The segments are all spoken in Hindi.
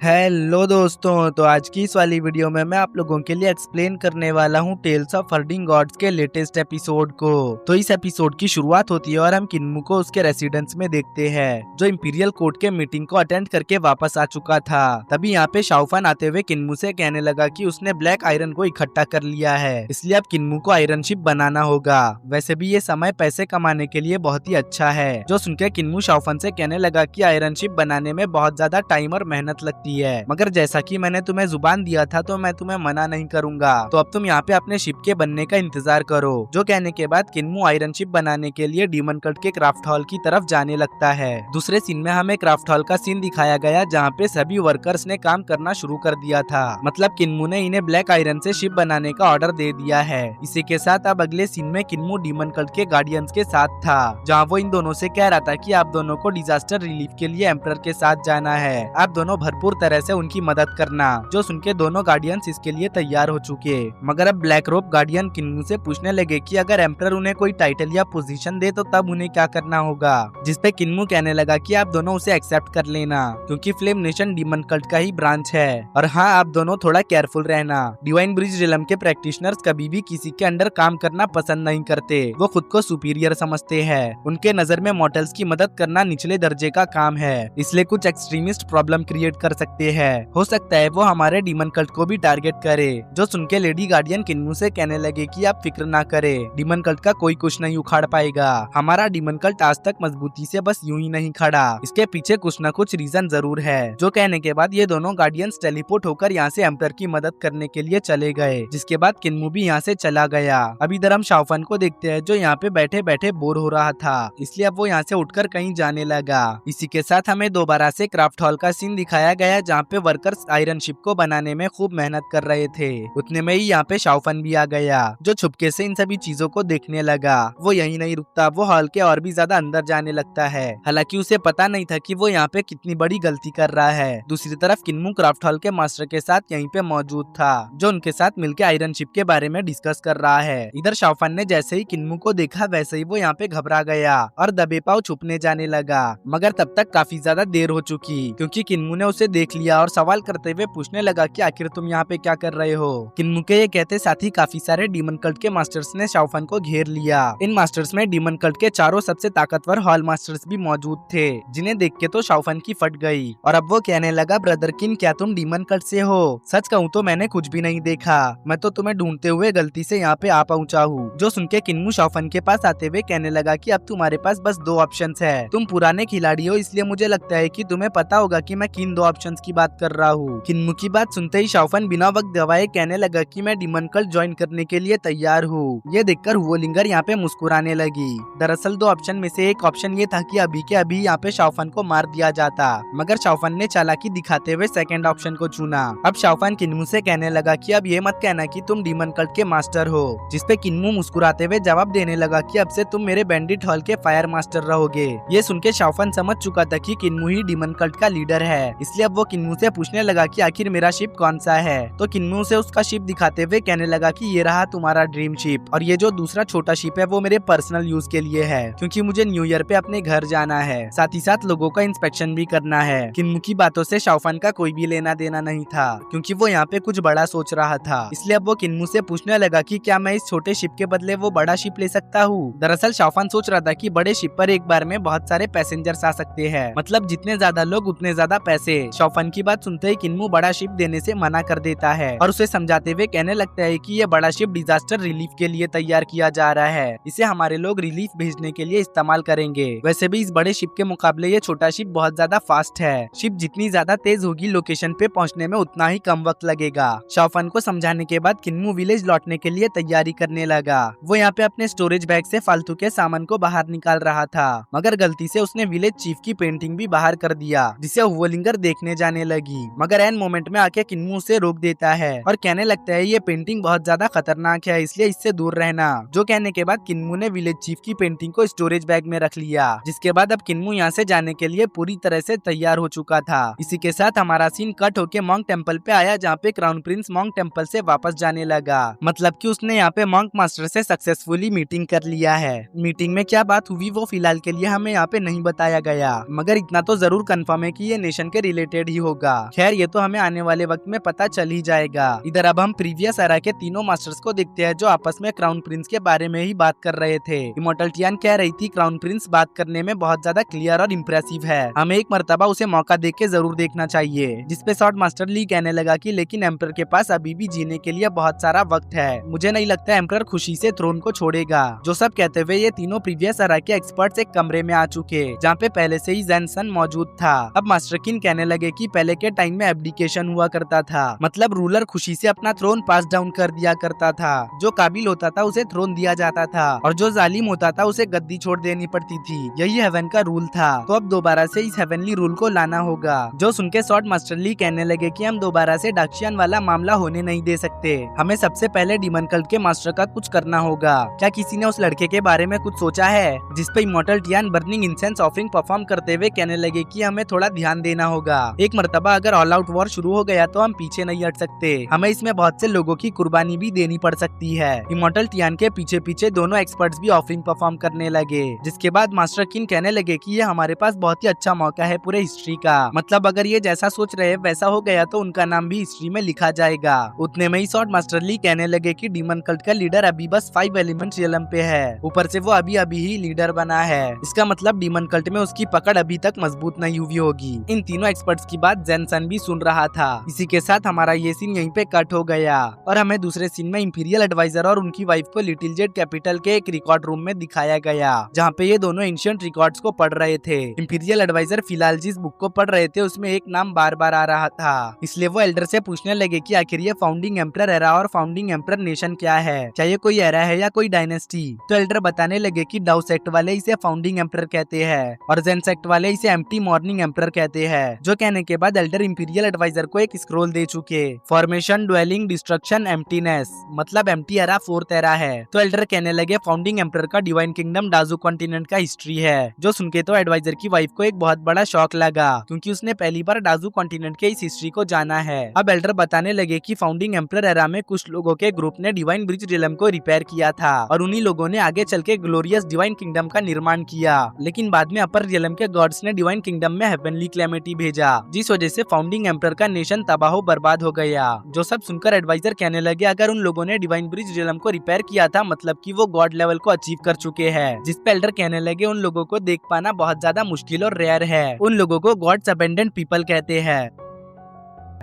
हेलो दोस्तों, तो आज की इस वाली वीडियो में मैं आप लोगों के लिए एक्सप्लेन करने वाला हूँ टेल्स ऑफ हर्डिंग गॉड्स के लेटेस्ट एपिसोड को। तो इस एपिसोड की शुरुआत होती है और हम किन्मू को उसके रेसिडेंस में देखते हैं, जो इंपीरियल कोर्ट के मीटिंग को अटेंड करके वापस आ चुका था। तभी यहाँ पे शाओफान आते हुए किन्मू से कहने लगा कि उसने ब्लैक आयरन को इकट्ठा कर लिया है, इसलिए अब किन्मू को आयरन शिप बनाना होगा। वैसे भी ये समय पैसे कमाने के लिए बहुत ही अच्छा है। जो सुनकर किन्मू शाओफान से कहने लगा कि आयरन शिप बनाने में बहुत ज्यादा टाइम और मेहनत लगती है, मगर जैसा कि मैंने तुम्हें जुबान दिया था तो मैं तुम्हें मना नहीं करूंगा, तो अब तुम यहाँ पे अपने शिप के बनने का इंतजार करो। जो कहने के बाद किन्मू आयरन शिप बनाने के लिए डीमन कल्ट के क्राफ्ट हॉल की तरफ जाने लगता है। दूसरे सीन में हमें क्राफ्ट हॉल का सीन दिखाया गया जहाँ पे सभी वर्कर्स ने काम करना शुरू कर दिया था। मतलब किन्मू ने इन्हें ब्लैक आयरन से शिप बनाने का ऑर्डर दे दिया है। इसी के साथ अब अगले सीन में किन्मू डीमन कल्ट के गार्डियंस के साथ था, जहाँ वो इन दोनों से कह रहा था कि आप दोनों को डिजास्टर रिलीफ के लिए एम्परर के साथ जाना है, आप दोनों भरपूर तरह से उनकी मदद करना। जो सुन के दोनों गार्डियंस इसके लिए तैयार हो चुके, मगर अब ब्लैक रोब गार्डियन किन्मू से पूछने लगे कि अगर एम्परर उन्हें कोई टाइटल या पोजीशन दे तो तब उन्हें क्या करना होगा, जिसपे किन्मू कहने लगा कि आप दोनों उसे एक्सेप्ट कर लेना, क्योंकि फ्लेम नेशन डीमन कल्ट का ही ब्रांच है। और हाँ, आप दोनों थोड़ा केयरफुल रहना। डिवाइन ब्रिज रिलम के प्रैक्टिशनर्स कभी भी किसी के अंडर काम करना पसंद नहीं करते, वो खुद को सुपीरियर समझते हैं। उनके नजर में मॉर्टल्स की मदद करना निचले दर्जे का काम है, इसलिए कुछ एक्सट्रीमिस्ट प्रॉब्लम क्रिएट कर सकते हैं। हो सकता है वो हमारे डीमन कल्ट को भी टारगेट करे। जो सुन के लेडी गार्डियन किन्मू से कहने लगे कि आप फिक्र ना करे, डीमन कल्ट का कोई कुछ नहीं उखाड़ पाएगा। हमारा डीमन कल्ट आज तक मजबूती से बस यूं ही नहीं खड़ा, इसके पीछे कुछ न कुछ रीजन जरूर है। जो कहने के बाद ये दोनों गार्डियंस टेलीपोर्ट होकर यहाँ से एम्परर की मदद करने के लिए चले गए, जिसके बाद किन्मू भी यहाँ से चला गया। अब इधर हम शाओफान को देखते हैं, जो यहाँ पे बैठे बैठे बोर हो रहा था, इसलिए अब वो यहाँ से उठकर कहीं जाने लगा। इसी के साथ हमें दोबारा से क्राफ्ट हॉल का सीन दिखाया गया, जहाँ पे वर्कर्स आयरन शिप को बनाने में खूब मेहनत कर रहे थे। उतने में ही यहाँ पे शाओफान भी आ गया, जो छुपके से इन सभी चीजों को देखने लगा। वो यही नहीं रुकता, वो हॉल के और भी ज्यादा अंदर जाने लगता है। हालांकि उसे पता नहीं था कि वो यहाँ पे कितनी बड़ी गलती कर रहा है। दूसरी तरफ किन्मू क्राफ्ट हॉल के मास्टर के साथ यहीं पे मौजूद था, जो उनके साथ मिलकर आयरन शिप के बारे में डिस्कस कर रहा है। इधर शाओफान ने जैसे ही किन्मू को देखा, वैसे ही वो यहाँ पे घबरा गया और दबे पाव छुपने जाने लगा। मगर तब तक काफी ज्यादा देर हो चुकी, क्योंकि किन्मू ने उसे देख लिया और सवाल करते हुए पूछने लगा कि आखिर तुम यहाँ पे क्या कर रहे हो। किन्मू के ये कहते साथ ही काफी सारे डीमन कल्ट के मास्टर्स ने शाओफान को घेर लिया। इन मास्टर्स में डीमन कल्ट के चारों सबसे ताकतवर हॉल मास्टर्स भी मौजूद थे, जिन्हें देख के तो शाओफान की फट गई। और अब वो कहने लगा, ब्रदर किन, क्या तुम डीमन कल्ट से हो? सच कहूँ तो मैंने कुछ भी नहीं देखा, मैं तो तुम्हें ढूंढते हुए गलती से यहाँ पे आ पहुँचा हूँ। जो सुन के किन्मू शाओफान के पास आते हुए कहने लगा कि अब तुम्हारे पास बस दो ऑप्शंस है। तुम पुराने खिलाड़ी हो, इसलिए मुझे लगता है कि तुम्हें पता होगा कि मैं किन दो ऑप्शंस की बात कर रहा हूँ। किन्मू की बात सुनते ही शाओफान बिना वक्त गवाए कहने लगा कि मैं डीमन कल्ट ज्वाइन करने के लिए तैयार हूँ। ये देखकर हुओलिंगर यहाँ पे मुस्कुराने लगी। दरअसल दो ऑप्शन में से एक ऑप्शन ये था कि अभी के अभी यहाँ पे शाओफान को मार दिया जाता, मगर शाओफान ने चालाकी दिखाते हुए सेकंड ऑप्शन को चुना। अब शाओफान किन्मू से कहने लगा कि अब ये मत कहना कि तुम डीमन कल्ट के मास्टर हो, जिसपे किन्मू मुस्कुराते हुए जवाब देने लगा कि अब से तुम मेरे बैंडिट हॉल के फायर मास्टर रहोगे। ये सुन के शाओफान समझ चुका था कि किन्मू ही डीमन कल्ट का लीडर है, इसलिए अब वो किन्मू से पूछने लगा कि आखिर मेरा शिप कौन सा है। तो किन्मू से उसका शिप दिखाते हुए कहने लगा कि ये रहा तुम्हारा ड्रीम शिप, और ये जो दूसरा छोटा शिप है वो मेरे पर्सनल यूज के लिए है, क्योंकि मुझे न्यू ईयर पे अपने घर जाना है, साथ ही साथ लोगों का इंस्पेक्शन भी करना है। किन्मू की बातों से शाओफान का कोई भी लेना देना नहीं था, क्योंकि वो यहाँ पे कुछ बड़ा सोच रहा था। इसलिए अब वो किन्मू से पूछने लगा कि क्या मैं इस छोटे शिप के बदले वो बड़ा शिप ले सकता हूँ। दरअसल शाओफान सोच रहा था कि बड़े शिप पर एक बार में बहुत सारे पैसेंजर्स आ सकते हैं, मतलब जितने ज्यादा लोग उतने ज्यादा पैसे। शाओफान की बात सुनते ही किन्मू बड़ा शिप देने से मना कर देता है और उसे समझाते हुए कहने लगता है कि ये बड़ा शिप डिजास्टर रिलीफ के लिए तैयार किया जा रहा है, इसे हमारे लोग रिलीफ भेजने के लिए इस्तेमाल करेंगे। वैसे भी इस बड़े शिप के मुकाबले ये छोटा शिप बहुत ज्यादा फास्ट है, शिप जितनी ज्यादा तेज होगी लोकेशन पे पहुंचने में उतना ही कम वक्त लगेगा। शाओफान को समझाने के बाद किन्मू विलेज लौटने के लिए तैयारी करने लगा। वो यहाँ पे अपने स्टोरेज बैग से फालतू के सामान को बाहर निकाल रहा था, मगर गलती से उसने विलेज चीफ की पेंटिंग भी बाहर कर दिया, जिसे हुओलिंगर देखने जाने लगी। मगर एन मोमेंट में आके किन्मू उसे रोक देता है और कहने लगता है ये पेंटिंग बहुत ज्यादा खतरनाक है, इसलिए इससे दूर रहना। जो कहने के बाद किन्मू ने विलेज चीफ की पेंटिंग को स्टोरेज बैग में रख लिया, जिसके बाद अब किन्मू यहाँ से जाने के लिए पूरी तरह से तैयार हो चुका था। इसी के साथ हमारा सीन कट होके मॉन्क टेम्पल पे आया, जहाँ पे क्राउन प्रिंस मॉन्क टेम्पल से वापस जाने लगा। मतलब कि उसने यहाँ पे मॉन्क मास्टर से सक्सेसफुली मीटिंग कर लिया है। मीटिंग में क्या बात हुई वो फिलहाल के लिए हमें यहाँ पे नहीं बताया गया, मगर इतना तो जरूर कंफर्म है कि ये नेशन के रिलेटेड नहीं होगा। खैर ये तो हमें आने वाले वक्त में पता चल ही जाएगा। इधर अब हम प्रीवियस एरा के तीनों मास्टर्स को देखते हैं जो आपस में क्राउन प्रिंस के बारे में ही बात कर रहे थे। इमॉर्टल टियान कह रही थी क्राउन प्रिंस बात करने में बहुत ज्यादा क्लियर और इम्प्रेसिव है, हमें एक मर्तबा उसे मौका देख के जरूर देखना चाहिए। जिसपे शॉर्ट मास्टर ली कहने लगा कि लेकिन एम्पर के पास अभी भी जीने के लिए बहुत सारा वक्त है, मुझे नहीं लगता एम्पर खुशी से थ्रोन को छोड़ेगा। जो सब कहते हुए ये तीनों प्रीवियस एरा के एक्सपर्ट्स एक कमरे में आ चुके जहाँ पे पहले से ही जैनसन मौजूद था। अब मास्टर किन कहने लगे कि पहले के टाइम में एब्डिकेशन हुआ करता था, मतलब रूलर खुशी से अपना थ्रोन पास डाउन कर दिया करता था। जो काबिल होता था उसे थ्रोन दिया जाता था और जो जालिम होता था उसे गद्दी छोड़ देनी पड़ती थी। यही हेवन का रूल था। तो अब दोबारा से इस हेवनली रूल को लाना होगा। जो सुन के शॉर्ट मास्टर ली कहने लगे कि हम दोबारा से डाक्शियन वाला मामला होने नहीं दे सकते, हमें सबसे पहले डीमन कल्ट के मास्टर का कुछ करना होगा। क्या किसी ने उस लड़के के बारे में कुछ सोचा है? जिसपे immortal Tian burning incense offering perform करते हुए कहने लगे कि हमें थोड़ा ध्यान देना होगा। एक मर्तबा अगर ऑल आउट वॉर शुरू हो गया तो हम पीछे नहीं हट सकते, हमें इसमें बहुत से लोगों की कुर्बानी भी देनी पड़ सकती है। इमॉर्टल टियान के पीछे पीछे दोनों एक्सपर्ट्स भी ऑफरिंग परफॉर्म करने लगे। जिसके बाद मास्टर किन कहने लगे कि ये हमारे पास बहुत ही अच्छा मौका है पूरे हिस्ट्री का, मतलब अगर ये जैसा सोच रहे वैसा हो गया तो उनका नाम भी हिस्ट्री में लिखा जाएगा। उतने में ही शॉर्ट मास्टर ली कहने लगे कि डीमन कल्ट का लीडर अभी बस 5 एलिमेंट्स रियलम पे है, ऊपर से वो अभी अभी ही लीडर बना है। इसका मतलब डीमन कल्ट में उसकी पकड़ अभी तक मजबूत नहीं हुई होगी। इन तीनों एक्सपर्ट्स की बात जैनसन भी सुन रहा था। इसी के साथ हमारा ये सीन यहीं पे कट हो गया और हमें दूसरे सीन में इंपीरियल एडवाइजर और उनकी वाइफ को लिटिल जेट कैपिटल के एक रिकॉर्ड रूम में दिखाया गया जहाँ पे ये दोनों एंशिएंट रिकॉर्ड्स को पढ़ रहे थे। इंपीरियल एडवाइजर फिलहाल जिस बुक को पढ़ रहे थे उसमें एक नाम बार बार आ रहा था, इसलिए वो एल्डर से पूछने लगे कि आखिर ये फाउंडिंग एम्परर एरा और फाउंडिंग एम्परर नेशन क्या है, क्या ये कोई एरा है या कोई डायनेस्टी? तो एल्डर बताने लगे कि डाउ सेक्ट वाले इसे फाउंडिंग एम्परर कहते हैं और जेन सेक्ट वाले इसे एम्प्टी मॉर्निंग एम्परर कहते हैं। जो कहने के बाद एल्डर इंपीरियल एडवाइजर को एक स्क्रोल दे चुके, फॉर्मेशन ड्वेलिंग डिस्ट्रक्शन एम्प्टीनेस, मतलब एम्प्टी एरा 4th एरा है। तो एल्डर कहने लगे फाउंडिंग एम्परर का डिवाइन किंगडम डाजू कॉन्टिनेंट का हिस्ट्री है। जो सुनके तो एडवाइजर की वाइफ को एक बहुत बड़ा शॉक लगा क्योंकि उसने पहली बार डाजू कॉन्टिनेंट के इस हिस्ट्री को जाना है। अब एल्डर बताने लगे कि फाउंडिंग एम्परर एरा में कुछ लोगों के ग्रुप ने डिवाइन ब्रिज रियलम को रिपेयर किया था और उन्हीं लोगों ने आगे चल के ग्लोरियस डिवाइन किंगडम का निर्माण किया, लेकिन बाद में अपर रियलम के गॉड्स ने डिवाइन किंगडम में हेवनली क्लेमिटी भेजा, जिस वजह से फाउंडिंग एम्परर का नेशन तबाह बर्बाद हो गया। जो सब सुनकर एडवाइजर कहने लगे अगर उन लोगों ने डिवाइन ब्रिज रियलम को रिपेयर किया था मतलब कि वो गॉड लेवल को अचीव कर चुके हैं। जिस पे एल्डर कहने लगे उन लोगों को देख पाना बहुत ज्यादा मुश्किल और रेयर है, उन लोगों को गॉड्स अबेंडेंट पीपल कहते हैं।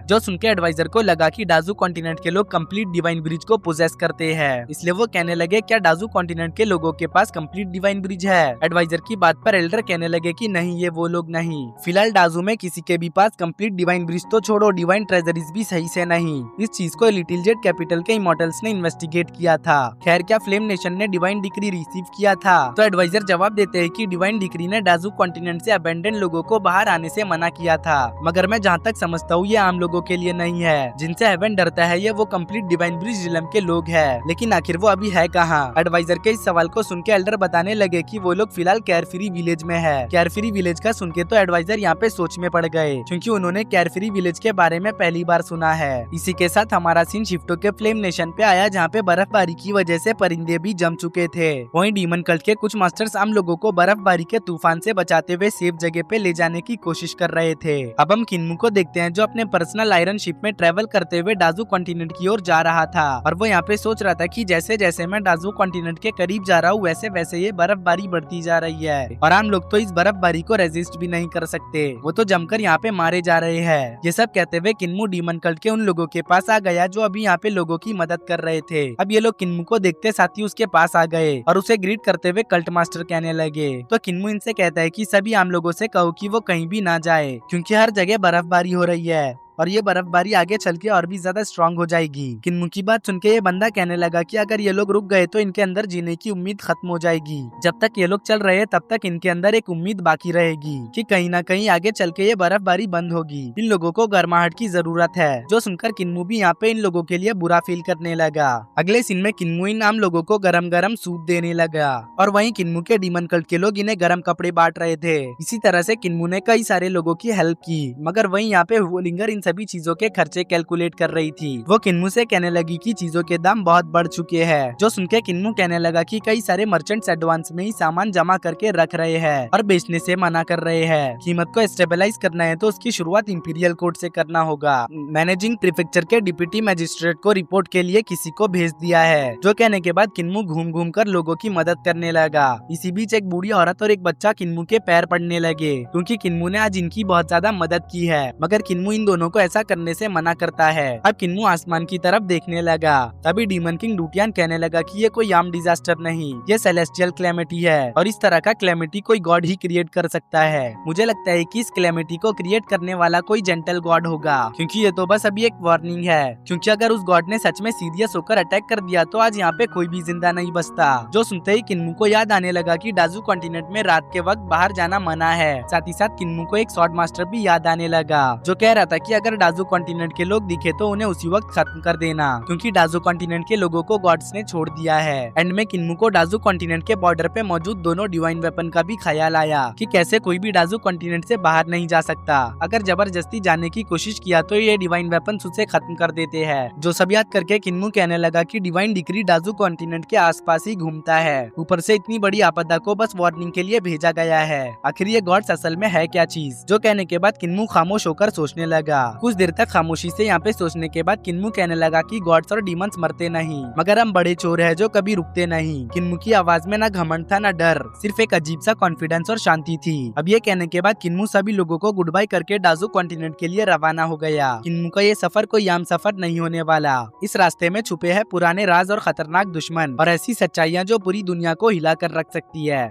जो सुनकर एडवाइजर को लगा कि डाजू कॉन्टिनेंट के लोग कंप्लीट डिवाइन ब्रिज को पोजेस करते हैं, इसलिए वो कहने लगे क्या डाजू कॉन्टिनेंट के लोगों के पास कंप्लीट डिवाइन ब्रिज है? एडवाइजर की बात पर एल्डर कहने लगे कि नहीं, ये वो लोग नहीं। फिलहाल डाजू में किसी के भी पास कंप्लीट डिवाइन ब्रिज तो छोड़ो, डिवाइन ट्रेजरीज भी सही से नहीं। इस चीज को लिटिल जेट कैपिटल के इमॉर्टल्स ने इन्वेस्टिगेट किया था। खैर क्या फ्लेम नेशन ने डिवाइन डिक्री रिसीव किया था? तो एडवाइजर जवाब देते हैं कि डिवाइन डिक्री ने डाजू कॉन्टिनेंट से अबेंडन लोगों को बाहर आने से मना किया था, मगर मैं जहाँ तक समझता हूँ ये आम लोगों के लिए नहीं है। जिनसे हेवन डरता है ये वो कंप्लीट डिवाइन ब्रिज रियलम के लोग हैं, लेकिन आखिर वो अभी है कहाँ? एडवाइजर के इस सवाल को सुनकर एल्डर बताने लगे कि वो लोग फिलहाल कैरफ्री विलेज में है। कैरफ्री विलेज का सुनके तो एडवाइजर यहाँ पे सोच में पड़ गए क्योंकि उन्होंने कैरफ्री विलेज के बारे में पहली बार सुना है। इसी के साथ हमारा सीन शिफ्टो के फ्लेम नेशन पे आया जहाँ पे बर्फबारी की वजह से परिंदे भी जम चुके थे। वहीं डीमन कल्ट के कुछ मास्टर्स आम लोगों को बर्फबारी के तूफान से बचाते हुए सेफ जगह पे ले जाने की कोशिश कर रहे थे। अब हम किन्मू को देखते हैं जो अपने पर्सनल आयरन शिप में ट्रेवल करते हुए डाजू कॉन्टिनेंट की ओर जा रहा था और वो यहाँ पे सोच रहा था कि जैसे जैसे मैं डाजू कॉन्टिनेंट के करीब जा रहा हूँ वैसे वैसे ये बर्फबारी बढ़ती जा रही है और आम लोग तो इस बर्फबारी को रेजिस्ट भी नहीं कर सकते, वो तो जमकर यहाँ पे मारे जा रहे हैं। ये सब कहते हुए किन्मू डीमन कल्ट के उन लोगों के पास आ गया जो अभी यहाँ पे लोगों की मदद कर रहे थे। अब ये लोग किन्मू को देखते साथ ही उसके पास आ गए और उसे ग्रीट करते हुए कल्ट मास्टर कहने लगे। तो किन्मू इनसे कहता है कि सभी आम लोगों से कहो कि वो कहीं भी ना जाए क्योंकि हर जगह बर्फबारी हो रही है और ये बर्फबारी आगे चल के और भी ज्यादा स्ट्रांग हो जाएगी। किन्मू की बात सुन के ये बंदा कहने लगा कि अगर ये लोग रुक गए तो इनके अंदर जीने की उम्मीद खत्म हो जाएगी। जब तक ये लोग चल रहे हैं तब तक इनके अंदर एक उम्मीद बाकी रहेगी कि कहीं ना कहीं आगे चल के ये बर्फबारी बंद होगी। इन लोगों को गर्माहट की जरूरत है। जो सुनकर किन्मू भी यहाँ पे इन लोगों के लिए बुरा फील करने लगा। अगले सीन में किन्मू इन आम लोगों को गरम गरम सूप देने लगा और वहीं किन्मू के डीमन कल्ट के लोग इन्हें गरम कपड़े बांट रहे थे। इसी तरह से किन्मू ने कई सारे लोगों की हेल्प की, मगर वहीं यहाँ पे वोलिंगर इन सभी चीजों के खर्चे कैलकुलेट कर रही थी। वो किन्मू से कहने लगी कि चीजों के दाम बहुत बढ़ चुके हैं, जो सुनकर किन्मू कहने लगा कि कई सारे मर्चेंट्स एडवांस में ही सामान जमा करके रख रहे हैं और बेचने से मना कर रहे हैं। कीमत को स्टेबलाइज करना है तो उसकी शुरुआत इंपीरियल कोर्ट से करना होगा। मैनेजिंग प्रीफेक्चर के डिप्टी मजिस्ट्रेट को रिपोर्ट के लिए किसी को भेज दिया है, जो कहने के बाद किन्मू घूम घूम कर लोगों की मदद करने लगा। इसी बीच एक बूढ़ी औरत और एक बच्चा किन्मू के पैर पड़ने लगे, क्योंकि किन्मू ने आज इनकी बहुत ज्यादा मदद की है, मगर किन्मू इन दोनों को ऐसा करने से मना करता है। अब किन्मू आसमान की तरफ देखने लगा। तभी डीमन किंग डूटियान कहने लगा कि ये कोई आम डिजास्टर नहीं, ये सेलेस्टियल क्लेमिटी है और इस तरह का क्लेमिटी कोई गॉड ही क्रिएट कर सकता है। मुझे लगता है कि इस क्लेमिटी को क्रिएट करने वाला कोई जेंटल गॉड होगा, क्योंकि ये तो बस अभी एक वार्निंग है। क्योंकि अगर उस गॉड ने सच में सीरियस होकर अटैक कर दिया तो आज यहाँ पे कोई भी जिंदा नहीं बचता। जो सुनते ही किन्मू को याद आने लगा कि डाजू कॉन्टिनेंट में रात के वक्त बाहर जाना मना है। साथ ही साथ किन्मू को एक स्वॉर्ड मास्टर भी याद आने लगा, जो कह रहा था कि अगर डाजू कॉन्टिनेंट के लोग दिखे तो उन्हें उसी वक्त खत्म कर देना, क्योंकि डाजू कॉन्टिनेंट के लोगों को गॉड्स ने छोड़ दिया है। एंड में किन्मू को डाजू कॉन्टिनेंट के बॉर्डर पे मौजूद दोनों डिवाइन वेपन का भी ख्याल आया कि कैसे कोई भी डाजू कॉन्टिनेंट से बाहर नहीं जा सकता। अगर जबरदस्ती जाने की कोशिश किया तो ये डिवाइन वेपन उसे खत्म कर देते हैं। जो सब याद करके किन्मू कहने लगा कि डिवाइन डिक्री डाजू कॉन्टिनेंट के आसपास ही घूमता है, ऊपर से इतनी बड़ी आपदा को बस वार्निंग के लिए भेजा गया है। आखिर ये गॉड्स असल में है क्या चीज? जो कहने के बाद किन्मू खामोश होकर सोचने लगा। कुछ देर तक खामोशी से यहाँ पे सोचने के बाद किन्मू कहने लगा कि गॉड्स और डीमंस मरते नहीं, मगर हम बड़े चोर है जो कभी रुकते नहीं। किन्मू की आवाज में न घमंड था न डर, सिर्फ एक अजीब सा कॉन्फिडेंस और शांति थी। अब ये कहने के बाद किन्मू सभी लोगों को गुड बाय करके डाजू कॉन्टिनेंट के लिए रवाना हो गया। किन्मू का ये सफर कोई आम सफर नहीं होने वाला। इस रास्ते में छुपे हैं पुराने राज और खतरनाक दुश्मन और ऐसी सच्चाइयाँ जो पूरी दुनिया को हिला कर रख सकती है।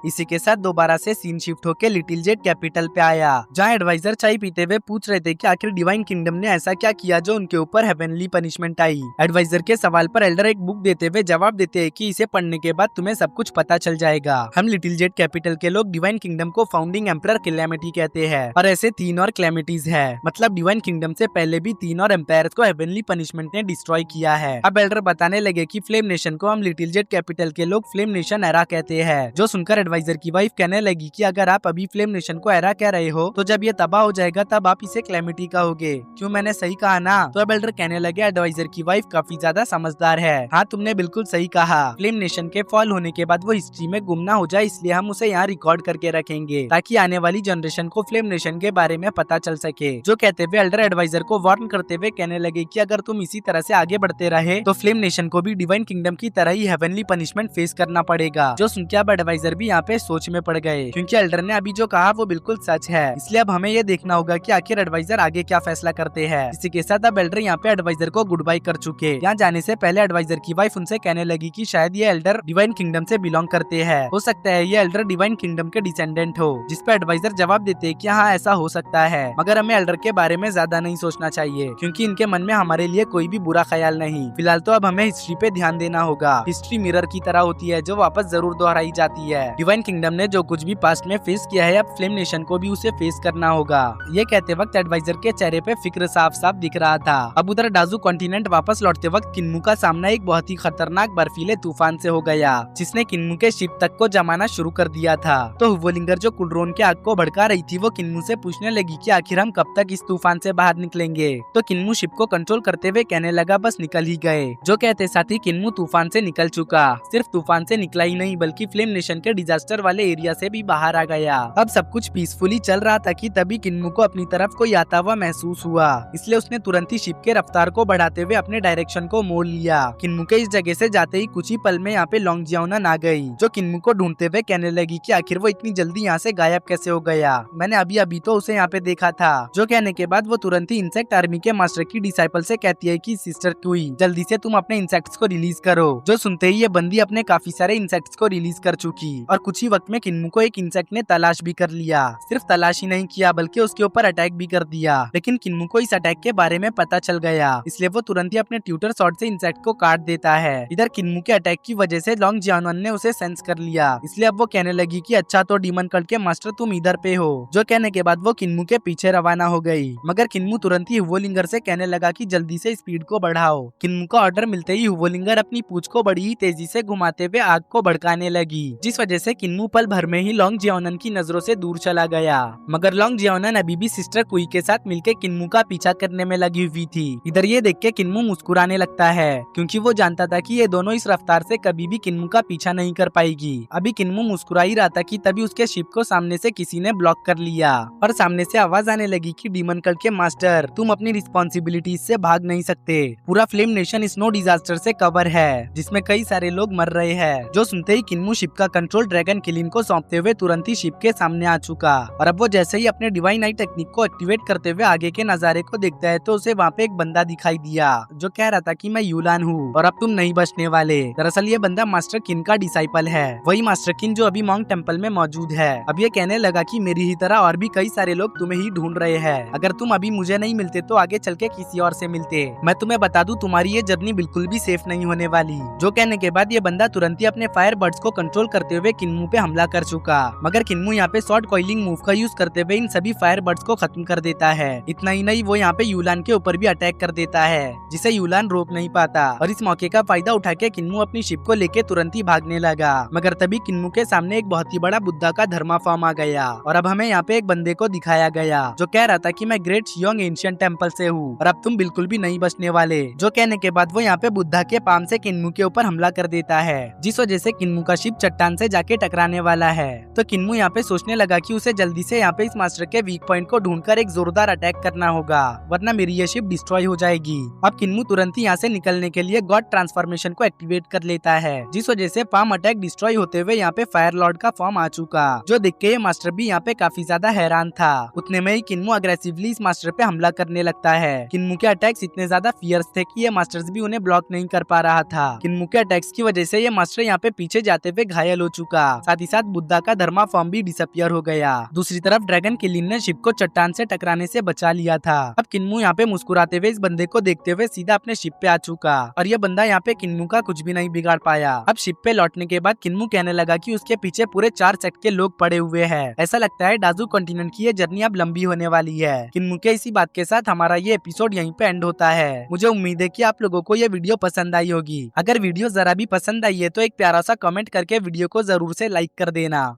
इसी के साथ दोबारा से सीन शिफ्ट होकर लिटिल जेट कैपिटल पे आया, जहाँ एडवाइजर चाय पीते हुए पूछ रहे थे कि आखिर डिवाइन किंगडम ने ऐसा क्या किया जो उनके ऊपर हेवनली पनिशमेंट आई। एडवाइजर के सवाल पर एल्डर एक बुक देते हुए जवाब देते हैं कि इसे पढ़ने के बाद तुम्हें सब कुछ पता चल जाएगा। हम लिटिल जेट कैपिटल के लोग डिवाइन किंगडम को फाउंडिंग एम्परर कैलेमिटी कहते हैं और ऐसे 3 और कैलेमिटीज है, मतलब डिवाइन किंगडम से पहले भी 3 और एम्पायर्स को हेवनली पनिशमेंट ने डिस्ट्रॉय किया है। अब एल्डर बताने लगे कि फ्लेम नेशन को हम लिटिल जेट कैपिटल के लोग फ्लेम नेशन एरा कहते हैं। जो सुनकर एडवाइजर की वाइफ कहने लगी कि अगर आप अभी फ्लेम नेशन को एरा कह रहे हो तो जब ये तबाह हो जाएगा तब आप इसे कैलेमिटी कहोगे। क्यों, मैंने सही कहा ना? तो अब एल्डर कहने लगे एडवाइजर की वाइफ काफी ज्यादा समझदार है। हाँ, तुमने बिल्कुल सही कहा। फ्लेम नेशन के फॉल होने के बाद वो हिस्ट्री में गुम ना हो जाए, इसलिए हम उसे यहाँ रिकॉर्ड करके रखेंगे ताकि आने वाली जनरेशन को फ्लेम नेशन के बारे में पता चल सके। जो कहते हुए एल्डर एडवाइजर को वार्न करते हुए कहने लगे कि अगर तुम इसी तरह से आगे बढ़ते रहे तो फ्लेम नेशन को भी डिवाइन किंगडम की तरह ही हेवनली पनिशमेंट फेस करना पड़ेगा। जो सुनकर अब एडवाइजर भी यहाँ पे सोच में पड़ गए, क्योंकि एल्डर ने अभी जो कहा वो बिल्कुल सच है। इसलिए अब हमें ये देखना होगा कि आखिर एडवाइजर आगे क्या फैसला करते हैं। इसी के साथ अब एल्डर यहाँ पे एडवाइजर को गुड बाय कर चुके। यहाँ जाने से पहले एडवाइजर की वाइफ उनसे कहने लगी कि शायद ये एल्डर डिवाइन किंगडम से बिलोंग करते हैं। हो सकता है ये एल्डर डिवाइन किंगडम के डिसेंडेंट हो। जिस पे एडवाइजर जवाब देते हैं कि हाँ, ऐसा हो सकता है, मगर हमें एल्डर के बारे में ज्यादा नहीं सोचना चाहिए, क्योंकि इनके मन में हमारे लिए कोई भी बुरा ख्याल नहीं। फिलहाल तो अब हमें हिस्ट्री पे ध्यान देना होगा। हिस्ट्री मिरर की तरह होती है जो वापस जरूर दोहराई जाती है। डिवाइन किंगडम ने जो कुछ भी पास्ट में फेस किया है, अब फ्लेम नेशन को भी उसे फेस करना होगा। ये कहते वक्त एडवाइजर के चेहरे पे फिक्र साफ साफ दिख रहा था। अब उधर डाजू कॉन्टिनेंट वापस लौटते वक्त किन्मू का सामना एक बहुत ही खतरनाक बर्फीले तूफान से हो गया, जिसने किन्मू के शिप तक को जमाना शुरू कर दिया था। तो हुवोलिंगर जो कुलरोन के आग को भड़का रही थी, वो किन्मू से पूछने लगी कि आखिर हम कब तक इस तूफान से बाहर निकलेंगे। तो किन्मू शिप को कंट्रोल करते हुए कहने लगा बस निकल ही गए। जो कहते साथ ही किन्मू तूफान से निकल चुका। सिर्फ तूफान से निकला ही नहीं बल्कि फ्लेम नेशन के डिजास्टर वाले एरिया से भी बाहर आ गया। अब सब कुछ पीसफुली चल रहा था कि तभी किन्मू को अपनी तरफ कोई आता हुआ महसूस हुआ। इसलिए उसने तुरंत ही शिप के रफ्तार को बढ़ाते हुए अपने डायरेक्शन को मोड़ लिया। किन्मू के इस जगह से जाते ही कुछ ही पल में यहाँ पे लॉन्ग जियाओनन आ गई, जो किन्मू को ढूंढते हुए कहने लगी कि आखिर वो इतनी जल्दी यहाँ से गायब कैसे हो गया। मैंने अभी अभी तो उसे यहाँ पे देखा था। जो कहने के बाद वो तुरंत ही इंसेक्ट आर्मी के मास्टर की डिसाइपल से कहती है कि सिस्टर क्यूई, जल्दी से तुम अपने इंसेक्ट्स को रिलीज करो। जो सुनते ही ये बंदी अपने काफी सारे इंसेक्ट्स को रिलीज कर चुकी और कुछ ही वक्त में किन्मू को एक इंसेक्ट ने तलाश भी कर लिया। सिर्फ तलाश ही नहीं किया बल्कि उसके ऊपर अटैक भी कर दिया। लेकिन किन्मू को इस अटैक के बारे में पता चल गया, इसलिए वो तुरंत ही अपने ट्यूटर शॉट से इंसेक्ट को काट देता है। इधर किन्मू के अटैक की वजह से लॉन्ग जियाओनन ने उसे सेंस कर लिया, इसलिए अब वो कहने लगी कि अच्छा तो डीमन कल्ट के मास्टर तुम इधर पे हो। जो कहने के बाद वो किन्मू के पीछे रवाना हो गई, मगर किन्मू तुरंत ही हुवोलिंगर से कहने लगा कि जल्दी से स्पीड को बढ़ाओ। किन्मू का ऑर्डर मिलते ही हुवोलिंगर अपनी पूंछ को बड़ी ही तेजी से घुमाते हुए आग को भड़काने लगी, जिस वजह से किन्मू पल भर में ही लॉन्ग जियोनन की नजरों से दूर चला गया, मगर लॉन्ग जियोनन अभी भी सिस्टर कुई के साथ मिलकर किन्मू का पीछा करने में लगी हुई थी। इधर ये देख के किन्मू मुस्कुराने लगता है, क्योंकि वो जानता था कि ये दोनों इस रफ्तार से कभी भी किन्मू का पीछा नहीं कर पाएगी। अभी किन्मू मुस्कुरा ही रहा था कि तभी उसके शिप को सामने से किसी ने ब्लॉक कर लिया और सामने से आवाज आने लगी कि डीमन कल्ट के मास्टर, तुम अपनी रिस्पॉन्सिबिलिटीज से भाग नहीं सकते। पूरा फ्लेम नेशन स्नो डिजास्टर से कवर है, जिसमें कई सारे लोग मर रहे हैं। जो सुनते ही किन्मू शिप का कंट्रोल ड्रैगन किलिन को सौंपते हुए तुरंत ही शिप के सामने आ चुका, और अब वो जैसे ही अपने डिवाइन आई टेक्निक को एक्टिवेट करते हुए आगे के नजारे को देखता है तो उसे वहाँ पे एक बंदा दिखाई दिया जो कह रहा था कि मैं यूलान हूँ और अब तुम नहीं बचने वाले। दरअसल ये बंदा मास्टर किन का डिसाइपल है, वही मास्टर किन जो अभी मॉन्ग टेम्पल में मौजूद है। अब ये कहने लगा कि मेरी ही तरह और भी कई सारे लोग तुम्हें ही ढूंढ रहे हैं। अगर तुम अभी मुझे नहीं मिलते तो आगे चल के किसी और से मिलते। मैं तुम्हें बता दूं तुम्हारी ये जर्नी बिल्कुल भी सेफ नहीं होने वाली। जो कहने के बाद ये बंदा तुरंत ही अपने फायर बर्ड्स को कंट्रोल करते हुए किन्मू पे हमला कर चुका, मगर किन्मू यहाँ पे शॉर्ट कॉइलिंग मूव का यूज करते हुए इन सभी फायर बर्ड्स को खत्म कर देता है। इतना ही नहीं, वो यहाँ पे यूलान के ऊपर भी अटैक कर देता है, जिसे यूलान रोक नहीं पाता, और इस मौके का फायदा उठा के किन्मू अपनी शिप को लेके तुरंत ही भागने लगा। मगर तभी किन्मू के सामने एक बहुत ही बड़ा बुद्धा का धर्मा फॉर्म आ गया, और अब हमें यहाँ पे एक बंदे को दिखाया गया जो कह रहा था कि मैं ग्रेट शियोंग एंशिएंट टेम्पल से हूँ और अब तुम बिल्कुल भी नहीं बचने वाले। जो कहने के बाद वो यहाँ पे बुद्धा के पाम से किन्मू के ऊपर हमला कर देता है, जिस वजह से किन्मू का शिप चट्टान से जाके टकराने वाला है। तो किन्मू यहाँ पे सोचने लगा कि उसे जल्दी से यहाँ पे इस मास्टर के वीक पॉइंट को ढूंढकर एक जोरदार अटैक करना होगा, वरना मेरी ये शिप डिस्ट्रॉय हो जाएगी। अब किन्मू तुरंत ही यहाँ से निकलने के लिए गॉड ट्रांसफॉर्मेशन को एक्टिवेट कर लेता है, जिस वजह से पाम अटैक डिस्ट्रॉय होते हुए यहाँ पे फायर लॉर्ड का फॉर्म आ चुका, जो देख के ये मास्टर भी यहाँ पे काफी ज्यादा हैरान था। उतने में ही किन्मू अग्रेसिवली इस मास्टर पे हमला करने लगता है। किन्मू के अटैक्स इतने ज्यादा फियर्स थे कि ये मास्टर्स भी उन्हें ब्लॉक नहीं कर पा रहा था। किन्मू के अटैक्स की वजह से ये मास्टर यहाँ पे पीछे जाते हुए घायल हो चुका, साथ ही साथ बुद्धा का धर्मा फॉर्म भी डिसअपियर हो गया। दूसरी तरफ ड्रैगन किलिन ने शिप को चट्टान से टकराने से बचा लिया था। अब किन्मू यहाँ पे मुस्कुराते हुए इस बंदे को देखते हुए सीधा अपने शिप पे आ चुका, और ये बंदा यहाँ पे किन्मू का कुछ भी नहीं बिगाड़ पाया। अब शिप पे लौटने के बाद किन्मू कहने लगा कि उसके पीछे पूरे 4 सेक्ट के लोग पड़े हुए हैं। ऐसा लगता है डाजू कॉन्टिनेंट की ये जर्नी अब लंबी होने वाली है। किन्मू के इसी बात के साथ हमारा ये एपिसोड यहीं पे एंड होता है। मुझे उम्मीद है कि आप लोगों को ये वीडियो पसंद आई होगी। अगर वीडियो जरा भी पसंद आई है तो एक प्यारा सा कमेंट करके वीडियो को जरूर से लाइक कर देना।